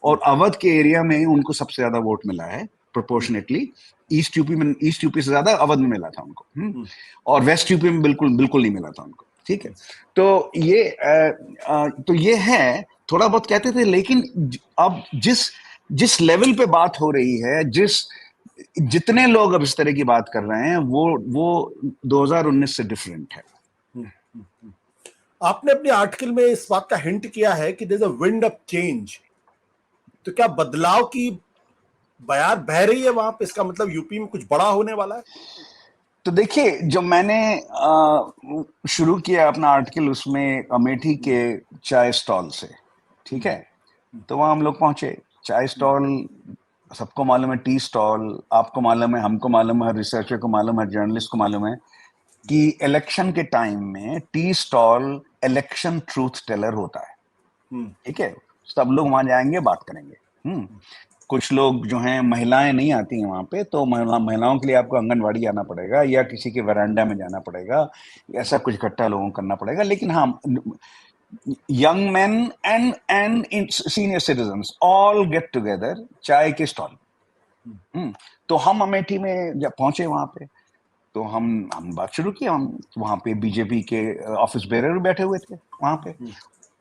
और अवध के एरिया में उनको सबसे ज्यादा वोट मिला है प्रोपोर्शनेटली। ईस्ट यूपी से ज्यादा अवध में मिला था उनको, और वेस्ट यूपी में बिल्कुल नहीं मिला था उनको। ठीक है, तो ये है, थोड़ा बहुत कहते थे, लेकिन अब जिस जिस लेवल पे बात हो रही है, जितने लोग अब इस तरह की बात कर रहे हैं, वो 2019 से डिफरेंट है। आपने अपने आर्टिकल में इस बात का हिंट किया है कि there is a wind of change, तो क्या बदलाव की बयार बह रही है वहां पे? इसका मतलब यूपी में कुछ बड़ा होने वाला है? तो देखिए, जो मैंने शुरू किया अपना आर्टिकल, उसमें अमेठी के चाय स्टॉल से, ठीक है, तो वहां हम लोग पहुंचे। चाय स्टॉल सबको मालूम है, टी स्टॉल आपको मालूम है, हमको मालूम है, हर रिसर्चर को मालूम है, जर्नलिस्ट को मालूम है कि इलेक्शन के टाइम में tea stall election truth teller होता है, ठीक है। सब लोग वहां जाएंगे, बात करेंगे। कुछ लोग जो हैं, महिलाएं नहीं आती हैं वहां पे, तो महिलाओं के लिए आपको आंगनवाड़ी आना पड़ेगा या किसी के वरांडा में जाना पड़ेगा, ऐसा कुछ इकट्ठा लोगों को करना पड़ेगा। लेकिन हाँ, young man and senior citizens all get together चाय के स्टॉल। तो हम अमेठी में जब पहुंचे वहां पे, तो हम बात शुरू की। हम वहां पे बीजेपी के ऑफिस बेरर बैठे हुए थे वहां पे।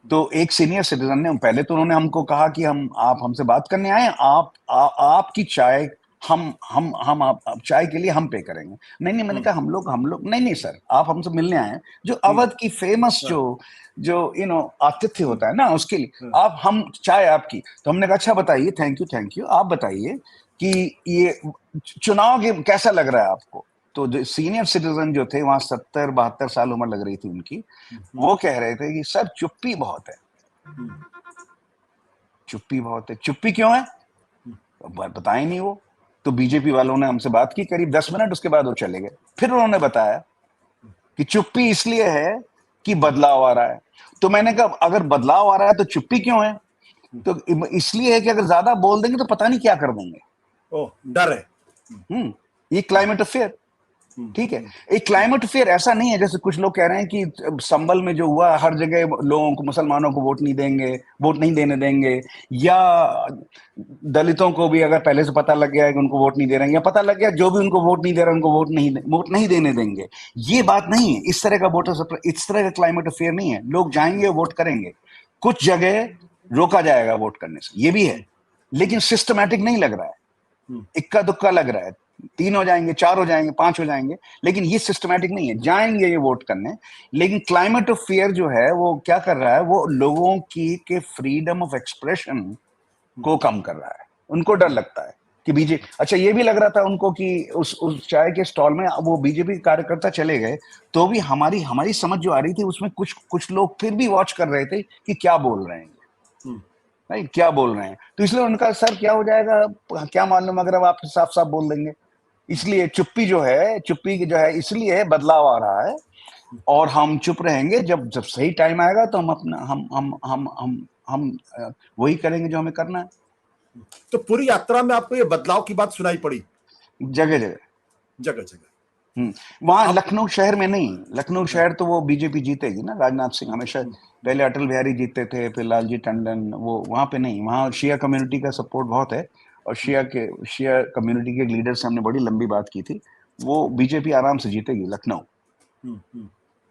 तो एक सीनियर सिटीजन ने, पहले तो उन्होंने हमको कहा कि आप हमसे बात करने आए, आपकी चाय आप चाय के लिए हम पे करेंगे। नहीं, मैंने कहा हम लोग नहीं सर, आप हमसे मिलने आए हैं, जो अवध की फेमस जो आतिथ्य होता है ना, उसके लिए हम चाय आपकी। तो हमने कहा अच्छा बताइए, थैंक यू, आप बताइए कि ये चुनाव के कैसा लग रहा है आपको। तो जो सीनियर सिटीजन जो थे वहां, 70-72 साल उम्र लग रही थी उनकी, वो कह रहे थे कि सर चुप्पी बहुत है। चुप्पी क्यों है? बताए नहीं वो। तो बीजेपी वालों ने हमसे बात की करीब 10 मिनट, उसके बाद वो चले गए। फिर उन्होंने बताया कि चुप्पी इसलिए है कि बदलाव आ रहा है। तो मैंने कहा अगर बदलाव आ रहा है तो चुप्पी क्यों है? तो इसलिए है कि अगर ज्यादा बोल देंगे तो पता नहीं क्या कर देंगे। डर है। ये क्लाइमेट अफेयर, ठीक है। एक क्लाइमेट अफेयर ऐसा नहीं है जैसे कुछ लोग कह रहे हैं कि संभल में जो हुआ, हर जगह लोगों को, मुसलमानों को वोट नहीं देने देंगे, या दलितों को भी अगर पहले से पता लग गया है कि उनको वोट नहीं दे रहे हैं, या पता लग गया जो भी उनको वोट नहीं दे रहा उनको वोट नहीं देने देंगे। ये बात नहीं है। इस तरह का इस तरह का क्लाइमेट अफेयर नहीं है। लोग जाएंगे, वोट करेंगे। कुछ जगह रोका जाएगा वोट करने से, ये भी है, लेकिन सिस्टमैटिक नहीं लग रहा है, इक्का दुक्का लग रहा है। 3 हो जाएंगे, 4 हो जाएंगे, 5 हो जाएंगे, लेकिन ये सिस्टमैटिक नहीं है। जाएंगे ये वोट करने, लेकिन क्लाइमेट ऑफ फियर जो है वो क्या कर रहा है, वो लोगों की के फ्रीडम ऑफ एक्सप्रेशन को कम कर रहा है। उनको डर लगता है कि बीजेपी, अच्छा ये भी लग रहा था उनको कि उस चाय के स्टॉल में वो बीजेपी कार्यकर्ता चले गए, तो भी हमारी समझ जो आ रही थी उसमें कुछ लोग फिर भी वॉच कर रहे थे कि क्या बोल रहे हैं, नहीं क्या बोल रहे हैं। तो इसलिए उनका सर क्या हो जाएगा क्या मालूम, अगर अब आप साफ साफ बोल देंगे। इसलिए चुप्पी जो है इसलिए है, बदलाव आ रहा है, और हम चुप रहेंगे। जब सही टाइम आएगा तो हम अपना हम वही करेंगे जो हमें करना है। तो पूरी यात्रा में आपको ये बदलाव की बात सुनाई पड़ी? जगह जगह। वहां लखनऊ शहर में नहीं, लखनऊ शहर तो वो बीजेपी जीतेगी ना, राजनाथ सिंह हमेशा, पहले अटल बिहारी जीतते थे, फिर लालजी टंडन, वो वहां पे नहीं। वहां शिया कम्युनिटी का सपोर्ट बहुत है, और शिया कम्युनिटी के लीडर से हमने बड़ी लंबी बात की थी, वो बीजेपी आराम से जीतेगी लखनऊ।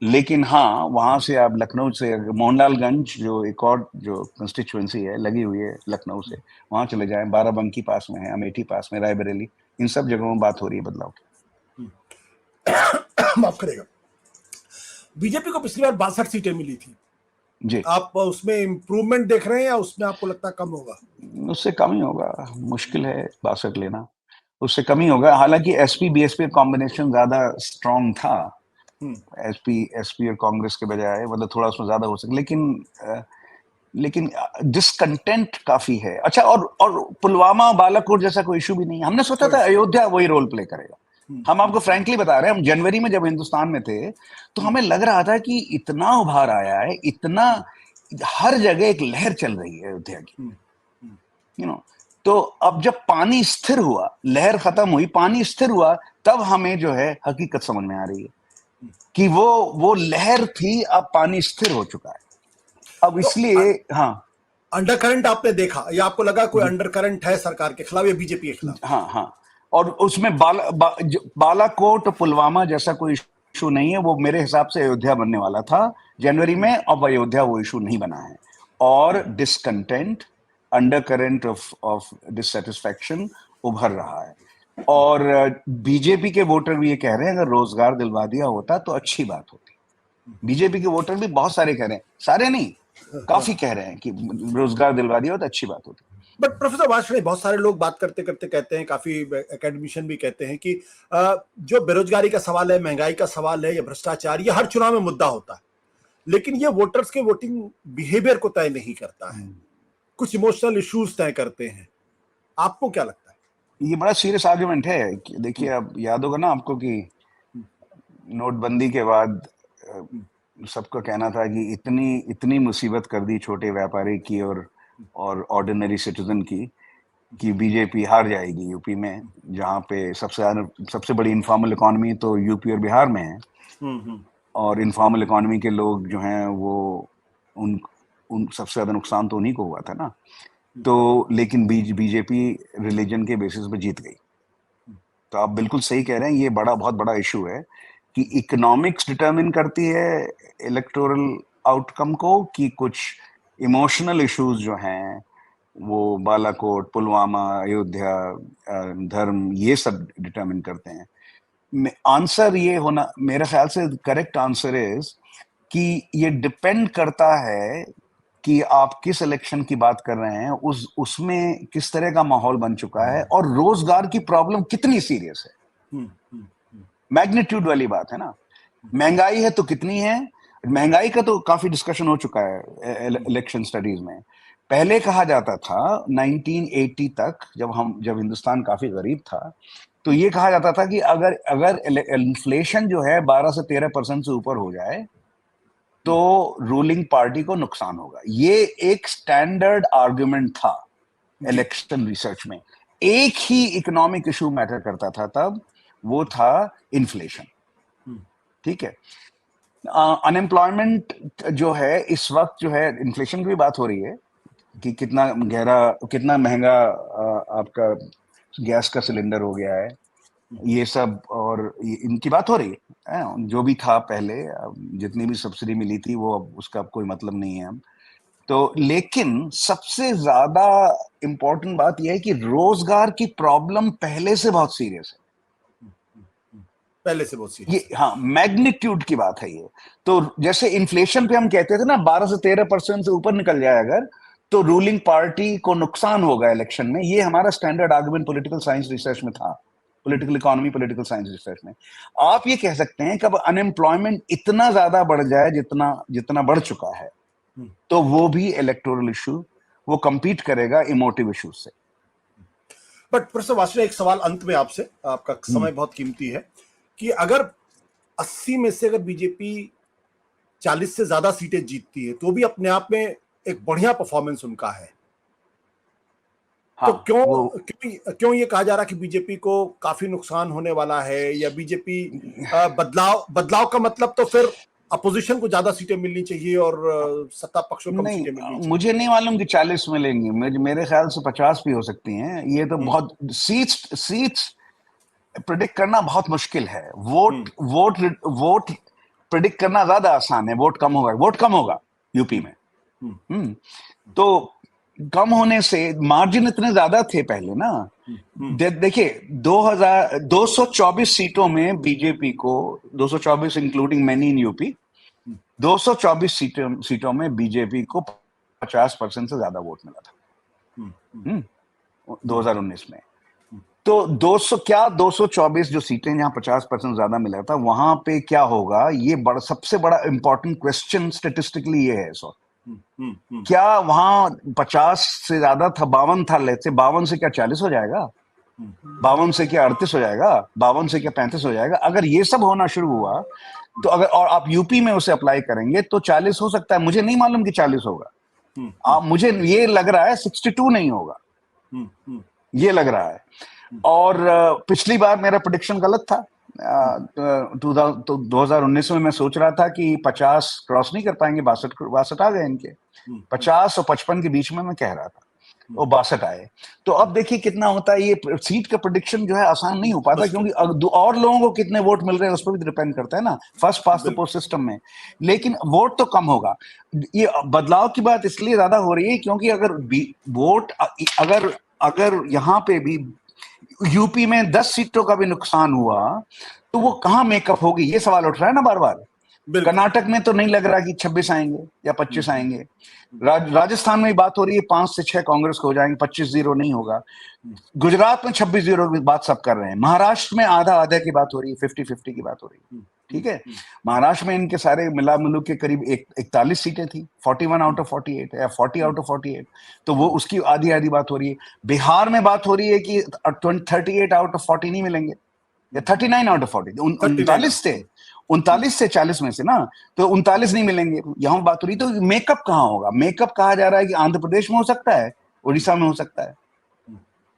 लेकिन हाँ, वहां से आप लखनऊ से मोहनलालगंज, जो एक और जो कंस्टिट्यूएंसी है लगी हुई है लखनऊ से, वहां चले जाएं, बाराबंकी पास में है, अमेठी पास में, रायबरेली, इन सब जगहों में बात हो रही है बदलाव की। माफ करेगा। बीजेपी को पिछली बार 62 सीटें मिली थी जी। आप उसमें इम्प्रूवमेंट देख रहे हैं या उसमें आपको लगता है कम होगा? उससे कम ही होगा, मुश्किल है 62 लेना, उससे कम ही होगा। हालांकि एसपी बीएसपी कॉम्बिनेशन ज्यादा स्ट्रांग था, एसपी और कांग्रेस के बजाय, मतलब थोड़ा उसमें ज्यादा हो सके, लेकिन डिसकंटेंट काफी है। अच्छा, और पुलवामा बालाकोट जैसा कोई इशू भी नहीं है। हमने सोचा था अयोध्या वही रोल प्ले करेगा। हम आपको फ्रैंकली बता रहे हैं, हम जनवरी में जब हिंदुस्तान में थे तो हमें लग रहा था कि इतना उभार आया है, इतना हर जगह एक लहर चल रही है अयोध्या की, तो अब जब पानी स्थिर हुआ, लहर खत्म हुई, पानी स्थिर हुआ, तब हमें जो है हकीकत समझ में आ रही है कि वो लहर थी, अब पानी स्थिर हो चुका है। अब इसलिए हाँ, अंडर करंट आपने देखा या आपको लगा कोई अंडर करंट है सरकार के खिलाफ या बीजेपी के खिलाफ? हाँ, और उसमें बालाकोट पुलवामा जैसा कोई इशू नहीं है। वो मेरे हिसाब से अयोध्या बनने वाला था जनवरी में, अब अयोध्या वो इशू नहीं बना है। और discontent, under current of dissatisfaction उभर रहा है। और बीजेपी के वोटर भी ये कह रहे हैं अगर रोजगार दिलवा दिया होता तो अच्छी बात होती। बीजेपी के वोटर भी बहुत सारे कह रहे हैं, सारे नहीं, काफी कह रहे हैं कि रोजगार दिलवा दिया होता अच्छी बात होती। बट प्रोफेसर वाजपेयी, बहुत सारे लोग बात करते करते कहते हैं, काफी एकेडमिशियन भी कहते हैं कि जो बेरोजगारी का सवाल है, महंगाई का सवाल है या भ्रष्टाचार, ये हर चुनाव में मुद्दा होता है, लेकिन ये वोटर्स के वोटिंग बिहेवियर को तय नहीं करता है, कुछ इमोशनल इश्यूज तय करते हैं। आपको क्या लगता है? ये बड़ा सीरियस आर्गुमेंट है। देखिए, अब याद होगा ना आपको कि नोटबंदी के बाद सबका कहना था कि इतनी इतनी मुसीबत कर दी छोटे व्यापारी की और ऑर्डिनरी सिटीजन की कि बीजेपी हार जाएगी यूपी में, जहाँ पे सबसे बड़ी इनफॉर्मल इकोनॉमी तो यूपी और बिहार में है। और इनफॉर्मल इकोनॉमी के लोग जो हैं वो उन सबसे ज्यादा नुकसान तो उन्हीं को हुआ था ना। तो लेकिन बीजेपी रिलीजन के बेसिस पे जीत गई। तो आप बिल्कुल सही कह रहे हैं, ये बहुत बड़ा इशू है कि इकोनॉमिक्स डिटरमिन करती है इलेक्टोरल आउटकम को, कि कुछ इमोशनल इश्यूज जो हैं वो बालाकोट, पुलवामा, अयोध्या, धर्म, ये सब डिटरमिन करते हैं। आंसर ये होना, मेरे ख्याल से करेक्ट आंसर इज कि ये डिपेंड करता है कि आप किस इलेक्शन की बात कर रहे हैं, उसमें किस तरह का माहौल बन चुका है और रोजगार की प्रॉब्लम कितनी सीरियस है। मैग्नीट्यूड वाली बात है ना। महंगाई है तो कितनी है, महंगाई का तो काफी डिस्कशन हो चुका है इलेक्शन स्टडीज में। पहले कहा जाता था 1980 तक, जब हिंदुस्तान काफी गरीब था, तो ये कहा जाता था कि अगर इन्फ्लेशन जो है 12 से 13% से ऊपर हो जाए तो रूलिंग पार्टी को नुकसान होगा। ये एक स्टैंडर्ड आर्गुमेंट था इलेक्शन रिसर्च में। एक ही इकोनॉमिक इशू मैटर करता था तब, वो था इन्फ्लेशन। ठीक है। अनएम्प्लॉयमेंट जो है इस वक्त, जो है इन्फ्लेशन की भी बात हो रही है कि कितना महंगा आपका गैस का सिलेंडर हो गया है, ये सब, और इनकी बात हो रही है। जो भी था पहले, जितनी भी सब्सिडी मिली थी वो अब उसका कोई मतलब नहीं है अब तो। लेकिन सबसे ज्यादा इंपॉर्टेंट बात यह है कि रोजगार की प्रॉब्लम पहले से बहुत सीरियस है। पहले से बहुत सीरियस ये, हाँ, मैग्नीट्यूड की बात है ये। तो जैसे इन्फ्लेशन पे हम कहते थे ना 12 से 13% से ऊपर निकल जाए अगर, तो रूलिंग पार्टी को नुकसान होगा इलेक्शन में। ये हमारा standard argument political science research में था, political economy, political science research में। आप ये कह सकते हैं कि अब अनएम्प्लॉयमेंट इतना ज्यादा बढ़ जाए जितना बढ़ चुका है, तो वो भी इलेक्टोरल इशू, वो कंपीट करेगा इमोटिव इशू से। बट प्रोफेसर वासुदेव, एक सवाल अंत में आपसे, आपका समय बहुत कीमती है, कि अगर 80 में से अगर बीजेपी 40 से ज्यादा सीटें जीतती है तो भी अपने आप में एक बढ़िया परफॉर्मेंस उनका है। हाँ, तो क्यों ये कहा जा रहा कि बीजेपी को काफी नुकसान होने वाला है, या बीजेपी बदलाव का मतलब तो फिर अपोजिशन को ज्यादा सीटें मिलनी चाहिए और सत्ता पक्ष को कम सीटें मिलनी चाहिए? मुझे नहीं मालूम कि 40 मिलेंगी, मेरे ख्याल से 50 भी हो सकती हैं। ये तो बहुत सीट्स प्रेडिक्ट करना बहुत मुश्किल है। वोट प्रेडिक्ट करना ज्यादा आसान है। वोट कम होगा यूपी में। तो कम होने से मार्जिन इतने ज्यादा थे पहले ना। देखिए 224 सीटों में बीजेपी को, 224 इंक्लूडिंग मैनी इन यूपी, 224 सीटों में बीजेपी को 50% से ज्यादा वोट मिला था 2019 में। तो 224 जो सीटें जहां 50% ज्यादा मिला था, वहां पे क्या होगा, ये सबसे बड़ा इंपॉर्टेंट क्वेश्चन स्टेटिस्टिकली ये है। क्या वहां 50 से ज्यादा था, 52 था, लेते से 52 से क्या 40 हो जाएगा, 52 से क्या 38 हो जाएगा, 52 से क्या 35 हो जाएगा? अगर ये सब होना शुरू हुआ तो अगर, और आप यूपी में उसे अप्लाई करेंगे तो 40 हो सकता है। मुझे नहीं मालूम कि 40 होगा। मुझे ये लग रहा है 62 नहीं होगा, ये लग रहा है। और पिछली बार मेरा प्रेडिक्शन गलत था। 2019 में मैं सोच रहा था कि 50 क्रॉस नहीं कर पाएंगे, 62 आ गए इनके। 50 और 55 के बीच में मैं कह रहा था। वो 62 आए। तो अब देखिए कितना होता है, ये सीट का प्रेडिक्शन जो है आसान नहीं हो पाता, क्योंकि और लोगों को कितने वोट मिल रहे हैं उस पर भी डिपेंड करता है ना, first pass the post system में। लेकिन वोट तो कम होगा। ये बदलाव की बात इसलिए ज्यादा हो रही है क्योंकि अगर वोट अगर अगर यहाँ पे भी यूपी में 10 सीटों का भी नुकसान हुआ तो वो कहाँ मेकअप होगी, ये सवाल उठ रहा है ना बार बार। कर्नाटक में तो नहीं लग रहा कि 26 आएंगे या 25 आएंगे। राजस्थान में बात हो रही है 5 से 6 कांग्रेस को हो जाएंगे, 25-0 नहीं होगा। गुजरात में 26-0 की बात सब कर रहे हैं। महाराष्ट्र में आधा आधा की बात हो रही है, 50-50 की बात हो रही है। ठीक है, महाराष्ट्र में इनके सारे मिला मिलू के करीब 41 सीटें थी, 41 आउट ऑफ 48 या 40 आउट ऑफ 48, तो वो उसकी आधी आधी बात हो रही है। बिहार में बात हो रही है कि 38 आउट ऑफ 40 नहीं मिलेंगे या 39 आउट ऑफ 40, 39 से 40 में से ना, तो 39 नहीं मिलेंगे, यहां बात हो रही। तो मेकअप कहां होगा? मेकअप कहा जा रहा है कि आंध्र प्रदेश में हो सकता है, उड़ीसा में हो सकता है,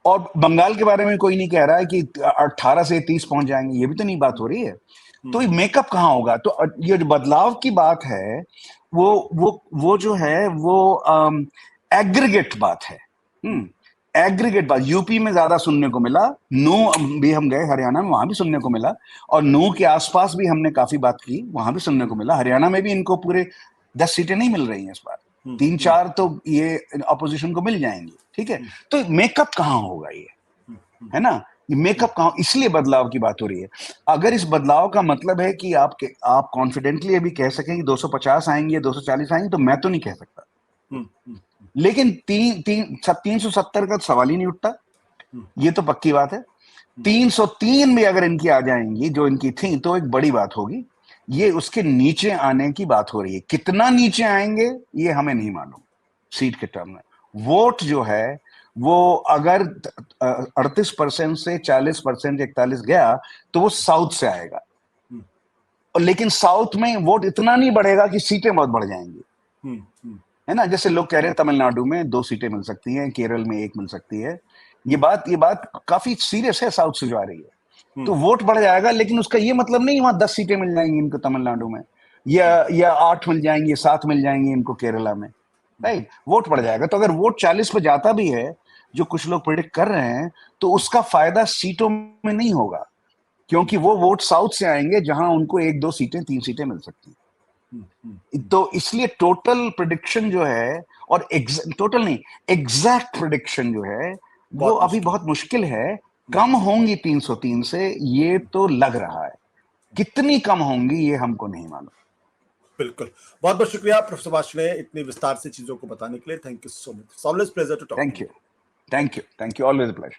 और बंगाल के बारे में कोई नहीं कह रहा है कि 18 से 30 पहुंच जाएंगे, ये भी तो नहीं बात हो रही है। तो ये मेकअप कहां होगा? तो ये जो बदलाव की बात है वो जो है वो एग्रीगेट बात है। एग्रीगेट बात यूपी में ज्यादा सुनने को मिला, नो भी हम गए हरियाणा में, वहां भी सुनने को मिला, और नो के आसपास भी हमने काफी बात की, वहां भी सुनने को मिला। हरियाणा में भी इनको पूरे 10 सीटें नहीं मिल रही हैं इस बार, 3-4 तो ये अपोजिशन को मिल जाएंगी। ठीक है, तो मेकअप कहां होगा ये, है ना? ये मेकअप कहां, इसलिए बदलाव की बात हो रही है। अगर इस बदलाव का मतलब है कि आप कॉन्फिडेंटली अभी कह सकें कि 250 आएंगे, 240 आएंगे, तो मैं तो नहीं कह सकता। लेकिन 370 का सवाल ही नहीं उठता, ये तो पक्की बात है। 303 भी अगर इनकी आ जाएंगी जो इनकी थी, तो एक बड़ी बात होगी। ये उसके नीचे आने की बात हो रही है, कितना नीचे आएंगे ये हमें नहीं मालूम सीट के टर्म में। वोट जो है वो अगर 38% से 40%, 41 गया तो वो साउथ से आएगा, और लेकिन साउथ में वोट इतना नहीं बढ़ेगा कि सीटें बहुत बढ़ जाएंगी, है ना? जैसे लोग कह रहे हैं तमिलनाडु में 2 सीटें मिल सकती हैं, केरल में 1 मिल सकती है। ये बात काफी सीरियस है साउथ से जो आ रही है। तो वोट बढ़ जाएगा, लेकिन उसका ये मतलब नहीं वहां 10 सीटें मिल जाएंगी इनको तमिलनाडु में, या 8 मिल जाएंगी, 7 मिल जाएंगी इनको केरला में, राइट? वोट बढ़ जाएगा। तो अगर वोट 40 पे जाता भी है, जो कुछ लोग प्रेडिक्ट कर रहे हैं, तो उसका फायदा सीटों में नहीं होगा, क्योंकि वो वोट साउथ से आएंगे जहां उनको 1-2 सीटें, 3 सीटें मिल सकती हैं। तो इसलिए टोटल प्रेडिक्शन जो है, और टोटल नहीं, एग्जैक्ट प्रेडिक्शन जो है वो अभी बहुत मुश्किल है। कम होंगी 303 से, ये तो लग रहा है। कितनी कम होंगी ये हमको नहीं मालूम। बिल्कुल, बहुत बहुत शुक्रिया प्रोफेसर सुभाष ने इतनी विस्तार से चीजों को बताने के लिए। Thank you so much, always pleasure to talk. Thank you, always pleasure.